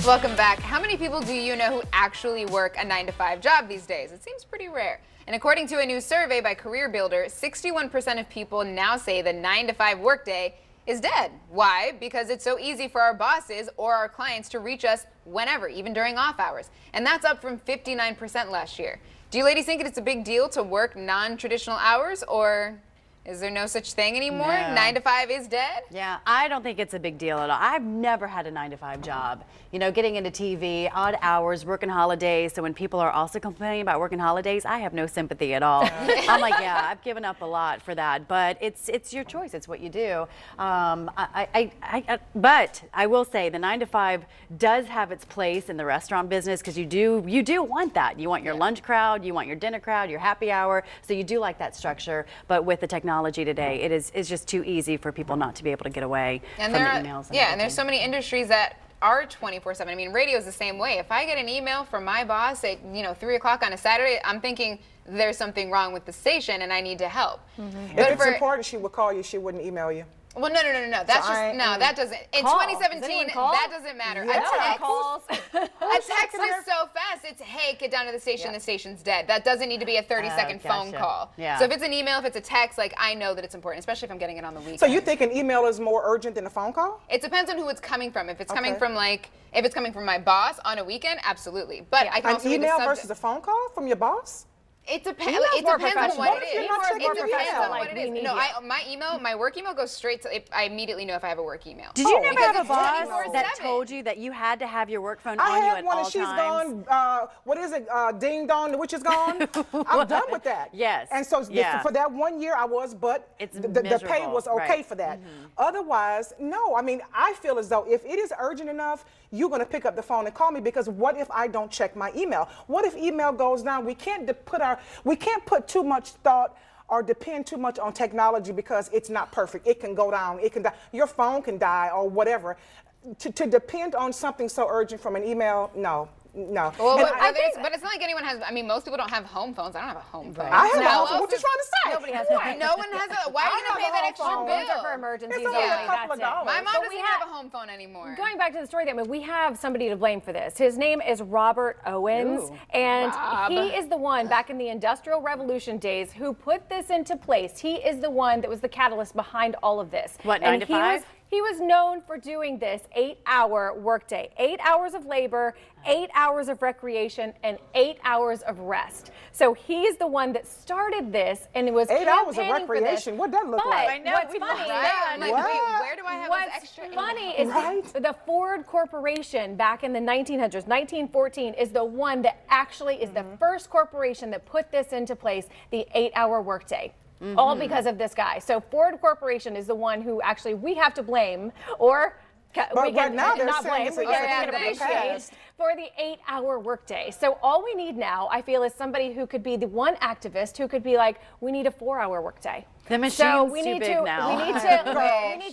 Welcome back. How many people do you know who actually work a 9-to-5 job these days? It seems pretty rare. And according to a new survey by CareerBuilder, 61% of people now say the 9-to-5 workday is dead. Why? Because it's so easy for our bosses or our clients to reach us whenever, even during off hours. And that's up from 59% last year. Do you ladies think it's a big deal to work non-traditional hours, or is there no such thing anymore? No. 9-to-5 is dead? Yeah, I don't think it's a big deal at all. I've never had a 9-to-5 job. You know, getting into TV, odd hours, working holidays. So when people are also complaining about working holidays, I have no sympathy at all. I'm like, yeah, I've given up a lot for that. But it's your choice. It's what you do. But I will say the 9-to-5 does have its place in the restaurant business, because you do want that. You want your lunch crowd, you want your dinner crowd, your happy hour. So you do like that structure. But with the technology today, it's just too easy for people not to be able to get away from the emails. And there's so many industries that are 24/7. I mean, radio is the same way. If I get an email from my boss at 3 o'clock on a Saturday, I'm thinking there's something wrong with the station and I need to help. If it's important, she would call you. She wouldn't email you. Well, no. That's that doesn't. In 2017, that doesn't matter. Yeah. A text is so fast. It's, hey, get down to the station. The station's dead. That doesn't need to be a 30-second phone call. Yeah. So if it's an email, if it's a text, like, I know that it's important, especially if I'm getting it on the weekend. So you think an email is more urgent than a phone call? It depends on who it's coming from. If it's coming from if it's coming from my boss on a weekend, absolutely. But I can also read the email subject. versus a phone call from your boss? It depends. It depends on what it is. It depends on what it is. No, my work email goes straight to. I immediately know if I have a work email. Did you never have a boss that told you that you had to have your work phone on you at all times? I had one, and she's gone. What is it? Ding dong, the witch is gone. I'm done with that. Yes. And so for that 1 year, I was, but the pay was okay for that. Otherwise, no. I mean, I feel as though if it is urgent enough, you're going to pick up the phone and call me, because what if I don't check my email? What if email goes down? We can't put too much thought or depend too much on technology, because it's not perfect. It can go down. It can die. Your phone can die or whatever. To depend on something so urgent from an email, no. No. Well, but it's not like anyone has. I mean, most people don't have home phones. I don't have a home phone. I have a home phone. What you trying to say? Nobody has No one has a. Why are you gonna pay that extra bill? Phones are for emergencies. It's only a couple of dollars. My mom doesn't have a home phone anymore. Going back to the story, we have somebody to blame for this. His name is Robert Owens, and he is the one back in the Industrial Revolution days who put this into place. He is the one that was the catalyst behind all of this. What, 9 to 5? He was known for doing this 8-hour workday, 8 hours of labor, 8 hours of recreation, and 8 hours of rest. So he's the one that started this, and it was 8 hours of recreation. What that look like? I know. What's funny? Where do I have What's extra? funny is the Ford Corporation back in the 1900s, 1914, is the one that actually is the first corporation that put this into place, the 8-hour workday. All because of this guy. So Ford Corporation is the one who actually we have to blame, or we can now they're not blame, we can appreciate for the 8-hour workday. So all we need now, I feel, is somebody who could be the one activist who could be like, we need a 4-hour workday. The machine's too big now. We need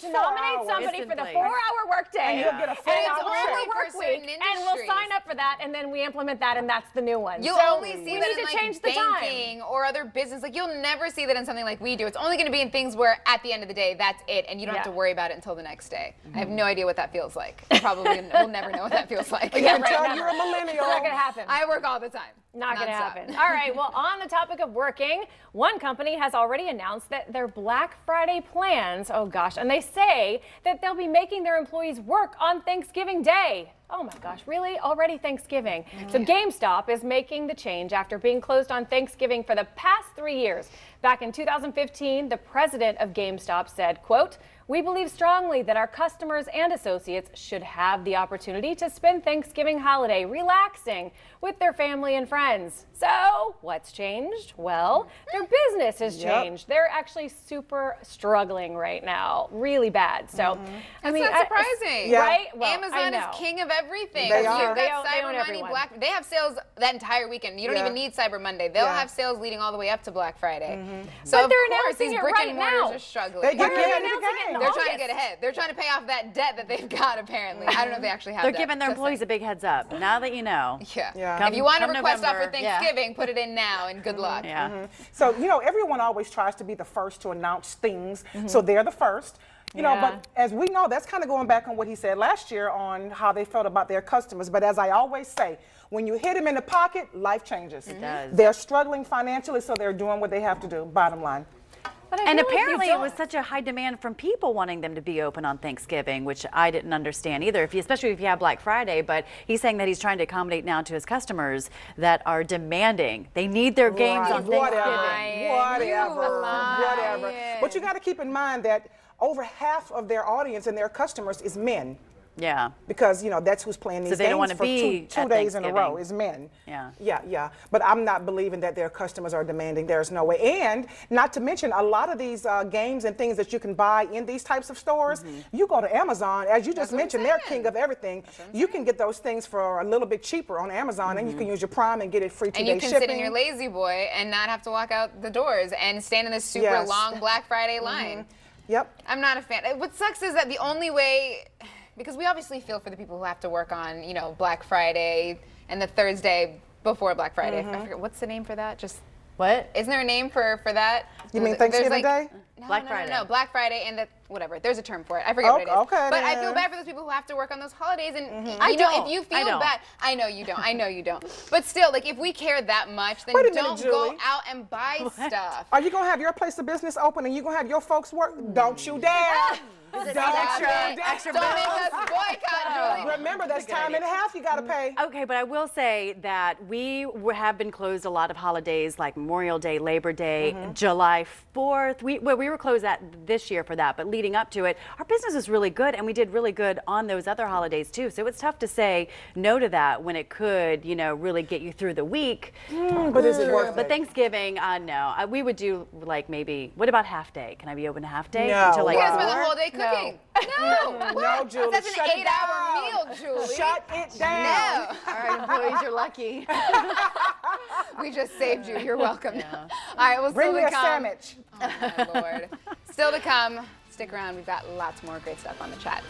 to nominate somebody for the 4-hour workday. And you'll get a 4-hour work week, and we'll sign up for that, and then we implement that, and that's the new one. You'll only see that in like banking or other business. Like, you'll never see that in something like we do. It's only going to be in things where at the end of the day, that's it, and you don't have to worry about it until the next day. I have no idea what that feels like. Probably will never know what that feels like. You're a millennial. It's not going to happen. I work all the time. Not going to happen. All right, well, on the topic of working, one company has already announced that their Black Friday plans, oh gosh, and they say that they'll be making their employees work on Thanksgiving Day. Oh my gosh, really? Already Thanksgiving? So GameStop is making the change after being closed on Thanksgiving for the past 3 years. Back in 2015, the president of GameStop said, quote, "We believe strongly that our customers and associates should have the opportunity to spend Thanksgiving holiday relaxing with their family and friends." So what's changed? Well, their business has changed. They're actually super struggling right now, really bad. So, I mean, that's not surprising, right? Well, Amazon is king of everything. They are. You've got Cyber Monday, they have sales that entire weekend. You don't even need Cyber Monday. They'll have sales leading all the way up to Black Friday. So but they're of course, announcing these it brick right and mortars now. are struggling. They're announcing it in They're trying to August. get ahead. They're trying to pay off that debt that they've got, apparently. I don't know if they actually have that. They're giving their employees a big heads up. Now that you know. If you want to request off for Thanksgiving, put it in now, and good luck. So, you know, everyone always tries to be the first to announce things. So they're the first. You know, but as we know, that's kind of going back on what he said last year on how they felt about their customers. But as I always say, when you hit them in the pocket, life changes. It does. They're struggling financially, so they're doing what they have to do, bottom line. And apparently it was such a high demand from people wanting them to be open on Thanksgiving, which I didn't understand either, especially if you have Black Friday. But he's saying that he's trying to accommodate now to his customers that are demanding. They need their games on Thanksgiving. Whatever. But you got to keep in mind that over half of their audience and their customers is men. Yeah. Because, you know, that's who's playing these games for two days in a row is men. Yeah. But I'm not believing that their customers are demanding. There's no way. And not to mention a lot of these games and things that you can buy in these types of stores, you go to Amazon, as you just mentioned, they're king of everything. You can get those things for a little bit cheaper on Amazon, and you can use your Prime and get it free 2-day shipping. And you can sit in your lazy boy and not have to walk out the doors and stand in this super long Black Friday line. Yep. I'm not a fan. What sucks is that the only way, because we obviously feel for the people who have to work on, you know, Black Friday and the Thursday before Black Friday. I forget, what's the name for that? Just what? Isn't there a name for that? You mean Thanksgiving Day? Black Friday. No, Black Friday and whatever. There's a term for it. I forget what it is. Okay, but I feel bad for those people who have to work on those holidays. And you know, if you feel bad, I know you don't. I know you don't. But still, like, if we care that much, then don't go out and buy stuff. Are you gonna have your place of business open and you gonna have your folks work? Don't you dare! Extra Don't make us boycott, Julie. Remember, that's time and a half you gotta pay. Okay, but I will say that we have been closed a lot of holidays like Memorial Day, Labor Day, July 4th. We were closed this year for that, but leading up to it, our business is really good, and we did really good on those other holidays too. So it's tough to say no to that when it could, you know, really get you through the week. But is it worth it? But Thanksgiving, no. We would do like maybe, what about half day? Can I be open a half day? No. Until like You guys spend the whole day cooking. No. No, Julie. That's an 8-hour meal, Julie. Shut it down. No. All right, employees, you're lucky. We just saved you. You're welcome. All right, we'll Bring still me to a come. sandwich. Oh, my Lord. Still to come. Stick around. We've got lots more great stuff on the chat.